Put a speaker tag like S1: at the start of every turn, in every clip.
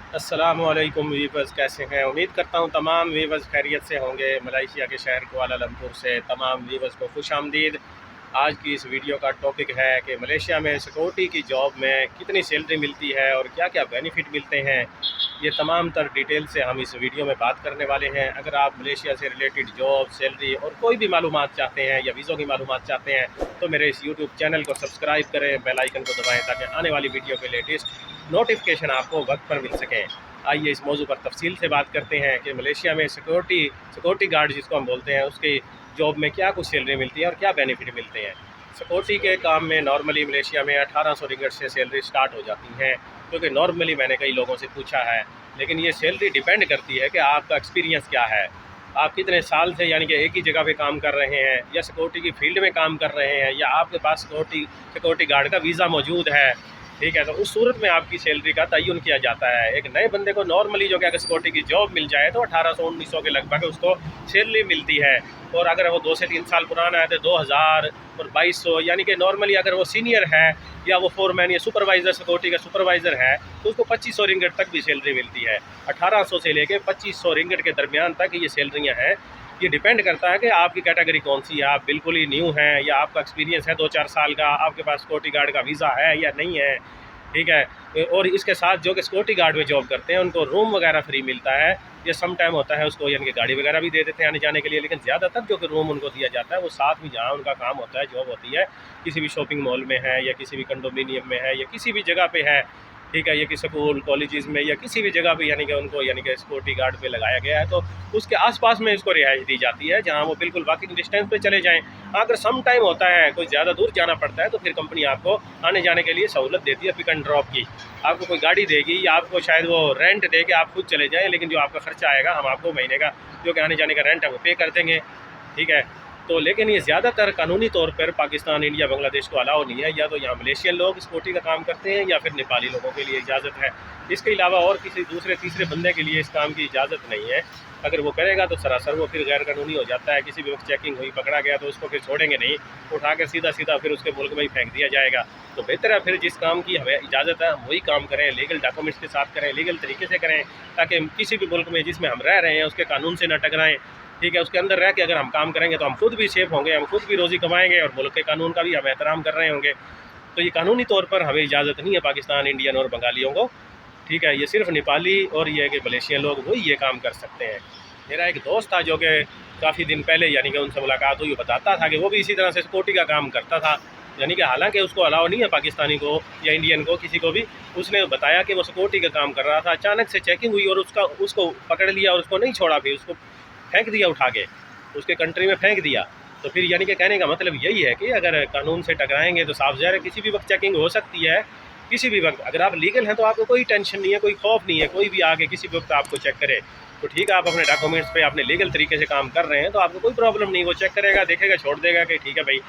S1: अस्सलामुअलैकुम वीवर्स, कैसे हैं? उम्मीद करता हूँ तमाम वीवर्स खैरियत से होंगे। मलेशिया के शहर कुआलालंपुर से तमाम वीवर्स को खुशामदीद। आज की इस वीडियो का टॉपिक है कि मलेशिया में सिक्योरिटी की जॉब में कितनी सैलरी मिलती है और क्या क्या बेनिफिट मिलते हैं। ये तमाम तर डिटेल से हम इस वीडियो में बात करने वाले हैं। अगर आप मलेशिया से रिलेटेड जॉब, सैलरी और कोई भी मालूमात चाहते हैं या वीज़ों की मालूमात चाहते हैं तो मेरे इस यूट्यूब चैनल को सब्सक्राइब करें, बेल आइकन को दबाएं ताकि आने वाली वीडियो के लेटेस्ट नोटिफिकेशन आपको वक्त पर मिल सकें। आइए इस मौजू पर तफसील से बात करते हैं कि मलेशिया में सिक्योरिटी गार्ड जिसको हम बोलते हैं उसकी जॉब में क्या कुछ सैलरी मिलती है और क्या बेनिफिट मिलते हैं। सिक्योरिटी के काम में नॉर्मली मलेशिया में 1800 रिंगट से सैलरी स्टार्ट हो जाती है, क्योंकि नॉर्मली मैंने कई लोगों से पूछा है। लेकिन ये सैलरी डिपेंड करती है कि आपका एक्सपीरियंस क्या है, आप कितने साल से यानी कि एक ही जगह पे काम कर रहे हैं या सिक्योरिटी की फील्ड में काम कर रहे हैं या आपके पास सिक्योरिटी गार्ड का वीज़ा मौजूद है। ठीक है, तो उस सूरत में आपकी सैलरी का तयन किया जाता है। एक नए बंदे को नॉर्मली जो कि सिक्योरिटी की जॉब मिल जाए तो 1800-1900 के लगभग उसको सैलरी मिलती है। और अगर वो 2 से 3 साल पुराना है तो 2000 और 2200, यानी कि नॉर्मली अगर वो सीनियर है या वो फोरमैन या सुपरवाइज़र, सिक्योरिटी का सुपरवाइज़र है तो उसको 2500 रिंगट तक भी सैलरी मिलती है। 1800 से लेके 2500 रिंगट के दरमियान तक ये सैलरियाँ हैं। ये डिपेंड करता है कि आपकी कैटेगरी कौन सी है, आप बिल्कुल ही न्यू हैं या आपका एक्सपीरियंस है 2-4 साल का, आपके पास सिक्योरिटी गार्ड का वीज़ा है या नहीं है। ठीक है, और इसके साथ जो कि सिक्योरिटी गार्ड में जॉब करते हैं उनको रूम वगैरह फ्री मिलता है। ये सम टाइम होता है उसको यानी कि गाड़ी वगैरह भी दे देते हैं आने जाने के लिए, लेकिन ज़्यादातर जो कि रूम उनको दिया जाता है वो साथ में जहाँ उनका काम होता है, जॉब होती है, किसी भी शॉपिंग मॉल में है या किसी भी कंडोमिनियम में है या किसी भी जगह पे है। ठीक है, ये कि स्कूल कॉलेजेस में या किसी भी जगह पे यानी कि उनको यानी कि सिक्योरिटी गार्ड पे लगाया गया है तो उसके आसपास में इसको रिहाइश दी जाती है जहाँ वो बिल्कुल वॉकिंग डिस्टेंस पे चले जाएं। अगर सम टाइम होता है कोई ज़्यादा दूर जाना पड़ता है तो फिर कंपनी आपको आने जाने के लिए सहूलत देती है, पिक एंड ड्रॉप की। आपको कोई गाड़ी देगी या आपको शायद वो रेंट दे के आप खुद चले जाएँ, लेकिन जो आपका खर्चा आएगा हम आपको महीने का जो कि आने जाने का रेंट है वो पे कर देंगे। ठीक है, तो लेकिन ये ज़्यादातर कानूनी तौर पर पाकिस्तान, इंडिया, बांग्लादेश को अलाउ नहीं है। या तो यहाँ मलेशियन लोग सिक्योरिटी का काम करते हैं या फिर नेपाली लोगों के लिए इजाज़त है। इसके अलावा और किसी दूसरे तीसरे बंदे के लिए इस काम की इजाज़त नहीं है। अगर वो करेगा तो सरासर वो फिर गैर कानूनी हो जाता है। किसी भी वक्त चेकिंग हुई, पकड़ा गया तो उसको फिर छोड़ेंगे नहीं, उठा कर सीधा सीधा फिर उसके मुल्क में ही फेंक दिया जाएगा। तो बेहतर है फिर जिस काम की हमें इजाज़त है हम वही काम करें, लीगल डॉक्यूमेंट्स के साथ करें, लीगल तरीके से करें, ताकि किसी भी मुल्क में जिसमें हम रह रहे हैं उसके कानून से न टकराएँ। ठीक है, उसके अंदर रह के अगर हम काम करेंगे तो हम खुद भी सेफ होंगे, हम खुद भी रोज़ी कमाएंगे और मुल्क के कानून का भी हम एहतराम कर रहे होंगे। तो ये कानूनी तौर पर हमें इजाज़त नहीं है पाकिस्तान, इंडियन और बंगालियों को। ठीक है, ये सिर्फ नेपाली और ये कि मलेशियन लोग वही ये काम कर सकते हैं। मेरा एक दोस्त था जो कि काफ़ी दिन पहले यानी कि उनसे मुलाकात हुई, बताता था कि वो भी इसी तरह से सिक्योरिटी का काम करता था। यानी कि हालांकि उसको अलाउ नहीं है पाकिस्तानी को या इंडियन को किसी को भी। उसने बताया कि वो सिक्योरिटी का काम कर रहा था, अचानक से चेकिंग हुई और उसको पकड़ लिया और उसको नहीं छोड़ा, फिर उसको फेंक दिया उठा के, उसके कंट्री में फेंक दिया। तो फिर यानी कि कहने का मतलब यही है कि अगर कानून से टकराएंगे तो साफ ज़ाहिर है किसी भी वक्त चेकिंग हो सकती है। किसी भी वक्त अगर आप लीगल हैं तो आपको कोई टेंशन नहीं है, कोई खौफ नहीं है, कोई भी आके किसी भी वक्त आपको चेक करे तो ठीक है, आप अपने डॉक्यूमेंट्स पे अपने लीगल तरीके से काम कर रहे हैं तो आपको कोई प्रॉब्लम नहीं। वो चेक करेगा, देखेगा, छोड़ देगा कि ठीक है भाई।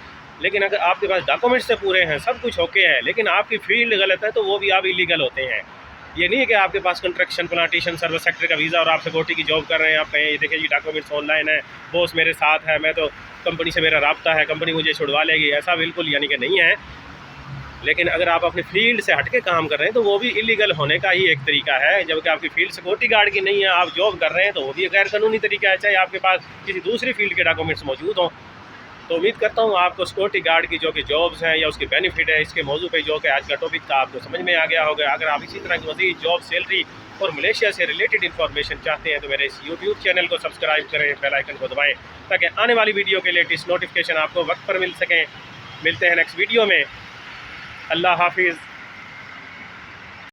S1: लेकिन अगर आपके पास डॉक्यूमेंट्स से पूरे हैं, सब कुछ ओके है, लेकिन आपकी फील्ड गलत है तो वो भी आप इलीगल होते हैं। ये नहीं है कि आपके पास कंस्ट्रक्शन, प्लांटेशन, सर्विस सेक्टर का वीज़ा और आप सिक्योरिटी की जॉब कर रहे हैं, आप कहें ये देखिए जी डॉक्यूमेंट्स ऑनलाइन है, बॉस मेरे साथ है, मैं तो कंपनी से मेरा राब्ता है, कंपनी मुझे छुड़वा लेगी, ऐसा बिल्कुल यानी कि नहीं है। लेकिन अगर आप अपनी फील्ड से हट के काम कर रहे हैं तो वो भी इलीगल होने का ही एक तरीका है। जबकि आपकी फील्ड सिक्योरिटी गार्ड की नहीं है, आप जॉब कर रहे हैं तो वो भी गैर कानूनी तरीका है, चाहे आपके पास किसी दूसरी फील्ड के डॉक्यूमेंट्स मौजूद हों। तो उम्मीद करता हूँ आपको सिक्योरिटी गार्ड की जो कि जॉब्स हैं या उसकी बेनिफिट है, इसके मौजू पे जो कि आज का टॉपिक था आपको समझ में आ गया होगा। अगर आप इसी तरह की मज़ीद जॉब, सैलरी और मलेशिया से रिलेटेड इन्फॉर्मेशन चाहते हैं तो मेरे इस यूट्यूब चैनल को सब्सक्राइब करें, बेल आइकन को दबाएं ताकि आने वाली वीडियो के लेटेस्ट नोटिफिकेशन आपको वक्त पर मिल सकें। मिलते हैं नेक्स्ट वीडियो में। अल्लाह हाफिज़।